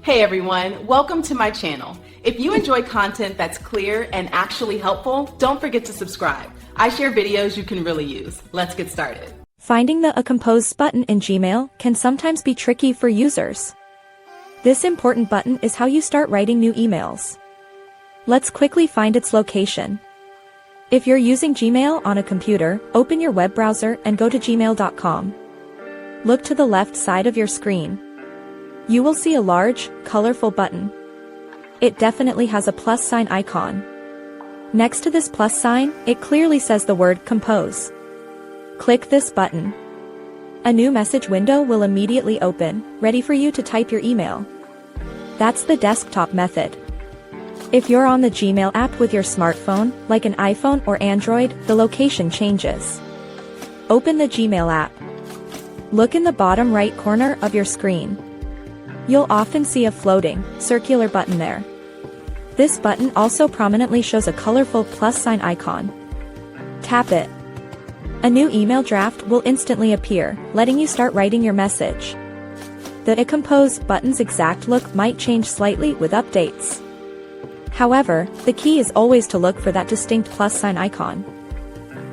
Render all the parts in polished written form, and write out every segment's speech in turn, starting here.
Hey everyone, welcome to my channel. If you enjoy content that's clear and actually helpful, don't forget to subscribe. I share videos you can really use. Let's get started. Finding the Compose button in Gmail can sometimes be tricky for users. This important button is how you start writing new emails. Let's quickly find its location. If you're using Gmail on a computer, open your web browser and go to gmail.com. Look to the left side of your screen. You will see a large, colorful button. It definitely has a plus sign icon. Next to this plus sign, it clearly says the word Compose. Click this button. A new message window will immediately open, ready for you to type your email. That's the desktop method. If you're on the Gmail app with your smartphone, like an iPhone or Android, the location changes. Open the Gmail app. Look in the bottom right corner of your screen. You'll often see a floating, circular button there. This button also prominently shows a colorful plus sign icon. Tap it. A new email draft will instantly appear, letting you start writing your message. The Compose button's exact look might change slightly with updates. However, the key is always to look for that distinct plus sign icon.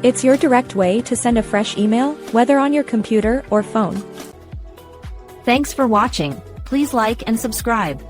It's your direct way to send a fresh email, whether on your computer or phone. Thanks for watching. Please like and subscribe.